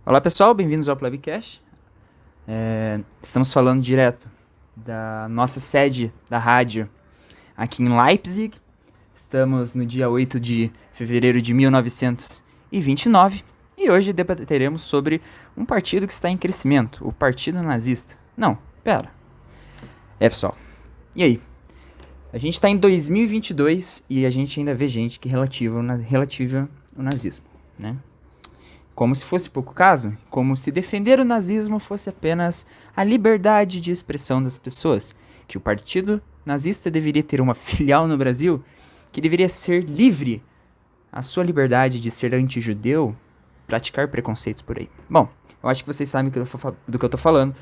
Olá pessoal, bem-vindos ao Plebcast. Estamos falando direto da nossa sede da rádio aqui em Leipzig. Estamos no dia 8 de fevereiro de 1929 e hoje debateremos sobre um partido que está em crescimento, o Partido Nazista. Não, pera. Pessoal, e aí? A gente está em 2022 e a gente ainda vê gente que relativa o nazismo, né? Como se fosse pouco caso, como se defender o nazismo fosse apenas a liberdade de expressão das pessoas, que o partido nazista deveria ter uma filial no Brasil, que deveria ser livre a sua liberdade de ser anti-judeu, praticar preconceitos por aí. Bom, eu acho que vocês sabem do que eu tô falando.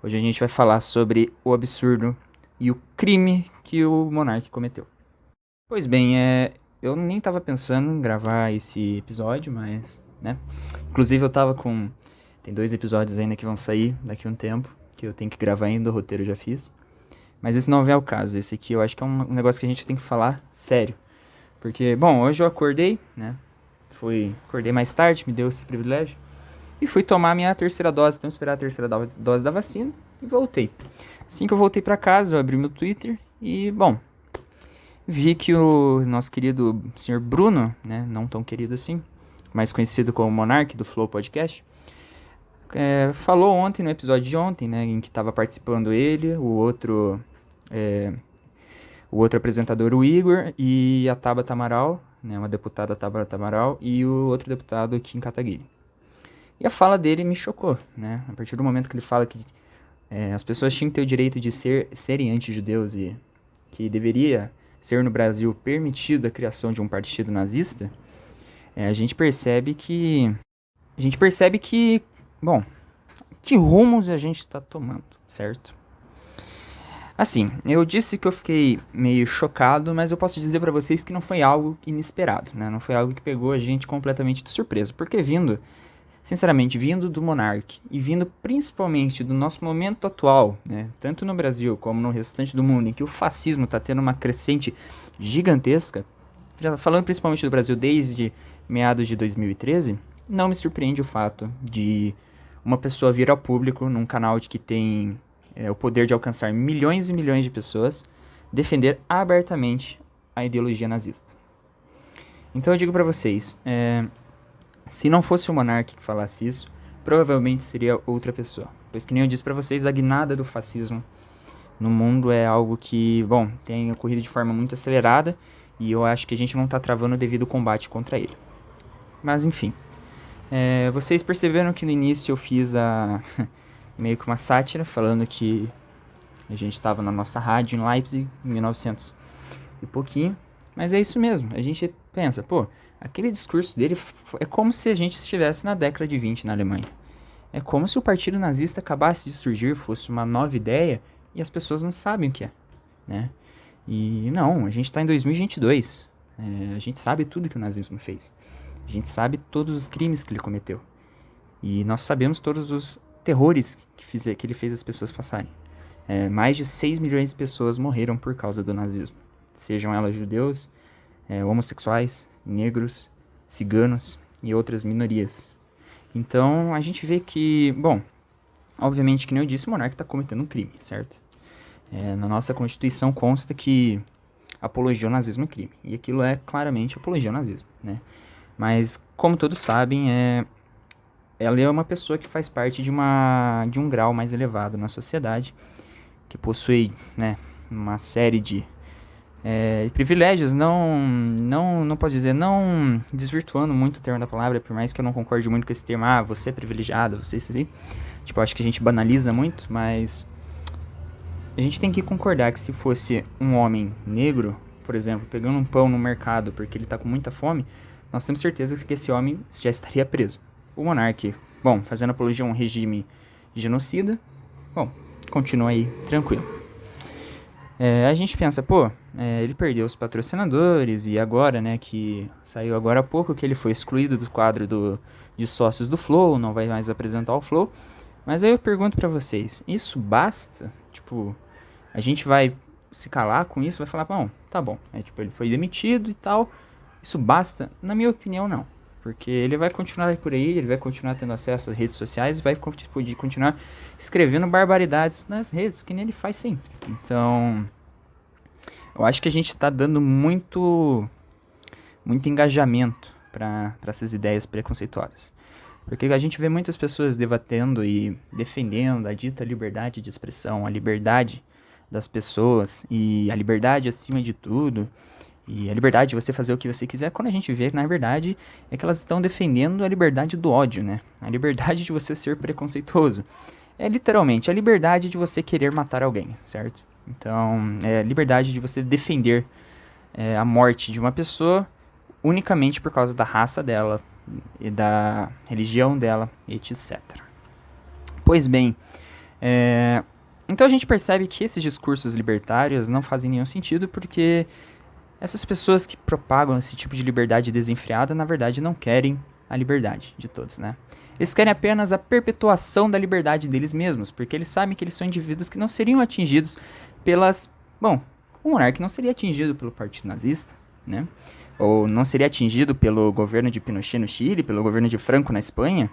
Hoje a gente vai falar sobre o absurdo e o crime que o monarca cometeu. Pois bem, eu nem tava pensando em gravar esse episódio, mas, né? Inclusive eu tava com... Tem 2 episódios ainda que vão sair daqui a um tempo, que eu tenho que gravar ainda, o roteiro eu já fiz. Mas esse não é o caso, esse aqui eu acho que é um negócio que a gente tem que falar sério. Porque, bom, hoje eu acordei, né? Acordei mais tarde, me deu esse privilégio. E fui tomar a minha terceira dose, então esperar a terceira dose da vacina e voltei. Assim que eu voltei pra casa, eu abri meu Twitter e, bom, vi que o nosso querido senhor Bruno, né, não tão querido assim, mais conhecido como Monark do Flow Podcast, falou ontem, no episódio de ontem, né, em que estava participando ele, o outro apresentador, o Igor, e a Tabata Amaral, né, uma deputada Tabata Amaral, e o outro deputado Kim Kataguiri. E a fala dele me chocou, né, a partir do momento que ele fala que as pessoas tinham que ter o direito de serem anti-judeus e que deveria ser no Brasil permitida a criação de um partido nazista, a gente percebe que... Bom, que rumos a gente está tomando, certo? Assim, eu disse que eu fiquei meio chocado, mas eu posso dizer pra vocês que não foi algo inesperado, né? Não foi algo que pegou a gente completamente de surpresa, porque sinceramente, vindo do Monark e vindo principalmente do nosso momento atual, né, tanto no Brasil como no restante do mundo, em que o fascismo está tendo uma crescente gigantesca, já falando principalmente do Brasil desde meados de 2013, não me surpreende o fato de uma pessoa vir ao público num canal que tem o poder de alcançar milhões e milhões de pessoas defender abertamente a ideologia nazista. Então eu digo para vocês, se não fosse o monarca que falasse isso, provavelmente seria outra pessoa. Pois que nem eu disse pra vocês, a guinada do fascismo no mundo é algo que, bom, tem ocorrido de forma muito acelerada e eu acho que a gente não tá travando o devido combate contra ele. Mas enfim, vocês perceberam que no início eu fiz meio que uma sátira falando que a gente estava na nossa rádio em Leipzig em 1900 e pouquinho, mas é isso mesmo, a gente pensa, pô, aquele discurso dele é como se a gente estivesse na década de 20 na Alemanha. É como se o partido nazista acabasse de surgir, fosse uma nova ideia e as pessoas não sabem o que é, né? E não, a gente está em 2022. A gente sabe tudo que o nazismo fez. A gente sabe todos os crimes que ele cometeu. E nós sabemos todos os terrores que ele fez as pessoas passarem. Mais de 6 milhões de pessoas morreram por causa do nazismo. Sejam elas judeus, homossexuais, negros, ciganos e outras minorias. Então a gente vê que, bom, obviamente que nem eu disse, o monarca está cometendo um crime, certo? Na nossa Constituição consta que apologia ao nazismo é crime. E aquilo é claramente apologia ao nazismo, né? Mas, como todos sabem, ela é uma pessoa que faz parte de um grau mais elevado na sociedade, que possui, né, uma série de privilégios, não posso dizer, não desvirtuando muito o termo da palavra, por mais que eu não concorde muito com esse termo, você é privilegiado, você isso aí. Tipo, acho que a gente banaliza muito, mas a gente tem que concordar que se fosse um homem negro, por exemplo, pegando um pão no mercado porque ele tá com muita fome, nós temos certeza que esse homem já estaria preso. O monarca, bom, fazendo apologia a um regime genocida, bom, continua aí tranquilo. A gente pensa, pô, ele perdeu os patrocinadores e agora, né, que saiu agora há pouco que ele foi excluído do quadro de sócios do Flow, não vai mais apresentar o Flow. Mas aí eu pergunto pra vocês, isso basta? Tipo, a gente vai se calar com isso, vai falar, bom, tá bom. Tipo, ele foi demitido e tal, isso basta? Na minha opinião, não. Porque ele vai continuar por aí, ele vai continuar tendo acesso às redes sociais, vai continuar escrevendo barbaridades nas redes, que nem ele faz sempre. Então, eu acho que a gente tá dando muito engajamento para essas ideias preconceituosas. Porque a gente vê muitas pessoas debatendo e defendendo a dita liberdade de expressão, a liberdade das pessoas e a liberdade acima de tudo, e a liberdade de você fazer o que você quiser, quando a gente vê, na verdade, é que elas estão defendendo a liberdade do ódio, né? A liberdade de você ser preconceituoso. É literalmente a liberdade de você querer matar alguém, certo? Então, é a liberdade de você defender a morte de uma pessoa unicamente por causa da raça dela e da religião dela, etc. Pois bem, então a gente percebe que esses discursos libertários não fazem nenhum sentido porque essas pessoas que propagam esse tipo de liberdade desenfreada, na verdade, não querem a liberdade de todos, né? Eles querem apenas a perpetuação da liberdade deles mesmos, porque eles sabem que eles são indivíduos que não seriam atingidos pelas... Bom, o monarca não seria atingido pelo partido nazista, né? Ou não seria atingido pelo governo de Pinochet no Chile, pelo governo de Franco na Espanha,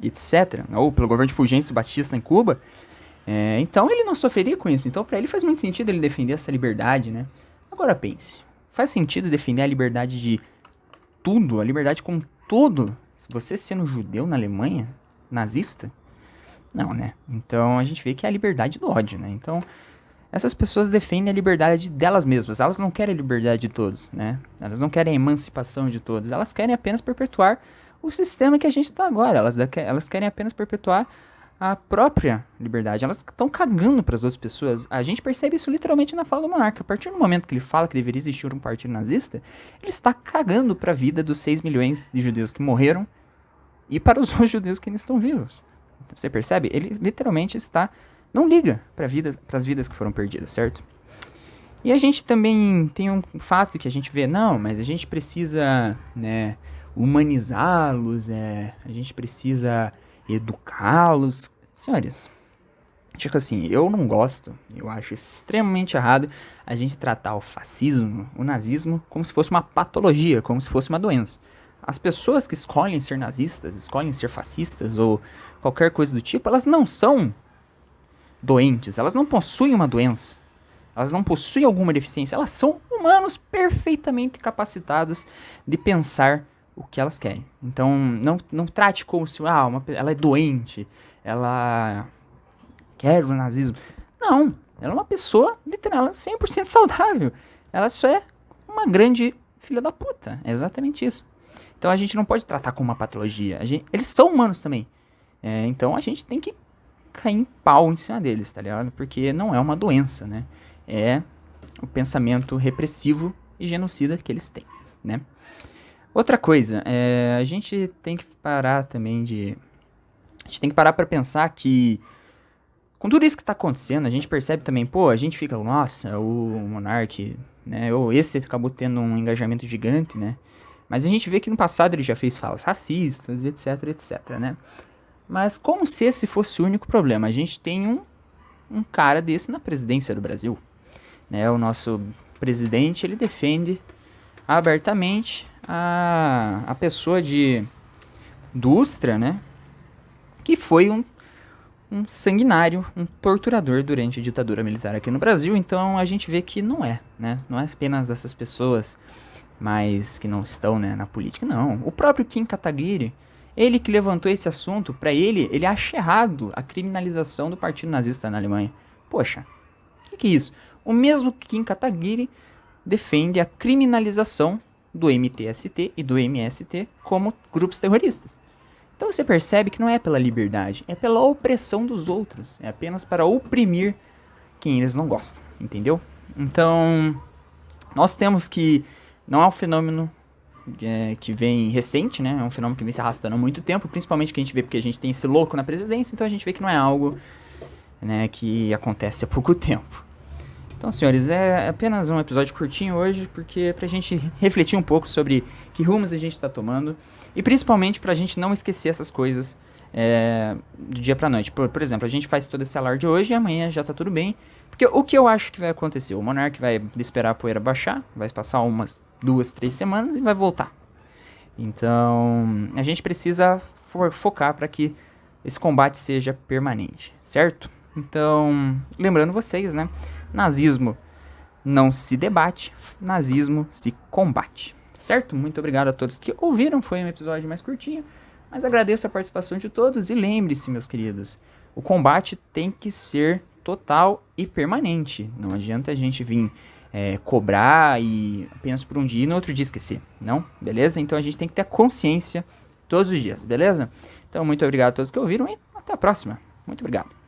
etc. Ou pelo governo de Fulgêncio Batista em Cuba. Então ele não sofreria com isso. Então para ele faz muito sentido ele defender essa liberdade, né? Agora pense, faz sentido defender a liberdade de tudo, a liberdade com tudo, você sendo judeu na Alemanha, nazista? Não, né? Então a gente vê que é a liberdade do ódio, né? Então essas pessoas defendem a liberdade delas mesmas, elas não querem a liberdade de todos, né? Elas não querem a emancipação de todos, elas querem apenas perpetuar o sistema que a gente está agora, elas querem apenas perpetuar a própria liberdade. Elas estão cagando para as outras pessoas. A gente percebe isso literalmente na fala do monarca. A partir do momento que ele fala que deveria existir um partido nazista, ele está cagando para a vida dos 6 milhões de judeus que morreram e para os outros judeus que ainda estão vivos. Então, você percebe? Ele literalmente não liga para as vidas que foram perdidas, certo? E a gente também tem um fato que a gente vê, não, mas a gente precisa, né, humanizá-los, a gente precisa educá-los. Senhores, tipo assim, eu não gosto, eu acho extremamente errado a gente tratar o fascismo, o nazismo, como se fosse uma patologia, como se fosse uma doença. As pessoas que escolhem ser nazistas, escolhem ser fascistas ou qualquer coisa do tipo, elas não são doentes, elas não possuem uma doença, elas não possuem alguma deficiência, elas são humanos perfeitamente capacitados de pensar o que elas querem. Então, não trate como se ela é doente, ela quer o nazismo. Não, ela é uma pessoa, literal, 100% saudável. Ela só é uma grande filha da puta. É exatamente isso. Então, a gente não pode tratar como uma patologia. Eles são humanos também. Então, a gente tem que cair em pau em cima deles, tá ligado? Porque não é uma doença, né? É o pensamento repressivo e genocida que eles têm, né? Outra coisa, a gente tem que parar também a gente tem que parar pra pensar que com tudo isso que tá acontecendo, a gente percebe também, a gente fica, nossa, o Monark, né, ou esse acabou tendo um engajamento gigante, né? Mas a gente vê que no passado ele já fez falas racistas, etc, etc, né? Mas como se esse fosse o único problema, a gente tem um cara desse na presidência do Brasil, né? O nosso presidente, ele defende abertamente a pessoa do Ustra, né? Que foi um sanguinário, um torturador durante a ditadura militar aqui no Brasil. Então a gente vê que não é, né? Não é apenas essas pessoas mas que não estão, né, na política, não. O próprio Kim Kataguiri, ele que levantou esse assunto, pra ele acha errado a criminalização do partido nazista na Alemanha. Poxa, o que é isso? O mesmo Kim Kataguiri defende a criminalização do MTST e do MST como grupos terroristas. Então você percebe que não é pela liberdade, é pela opressão dos outros. É apenas para oprimir quem eles não gostam, entendeu? Então, nós temos que... Não é um fenômeno que vem recente, né? É um fenômeno que vem se arrastando há muito tempo, principalmente que a gente vê porque a gente tem esse louco na presidência, então a gente vê que não é algo, né, que acontece há pouco tempo. Então, senhores, é apenas um episódio curtinho hoje, porque é pra gente refletir um pouco sobre que rumos a gente tá tomando, e principalmente pra gente não esquecer essas coisas do dia pra noite. Por exemplo, a gente faz todo esse alarde hoje e amanhã já tá tudo bem, porque o que eu acho que vai acontecer? O Monark vai esperar a poeira baixar, vai passar umas 2, 3 semanas e vai voltar. Então, a gente precisa focar para que esse combate seja permanente, certo? Então, lembrando vocês, né? Nazismo não se debate, nazismo se combate, certo? Muito obrigado a todos que ouviram, foi um episódio mais curtinho, mas agradeço a participação de todos e lembre-se, meus queridos, o combate tem que ser total e permanente. Não adianta a gente vir cobrar e apenas por um dia e no outro dia esquecer, não? Beleza? Então a gente tem que ter consciência todos os dias, beleza? Então muito obrigado a todos que ouviram e até a próxima. Muito obrigado.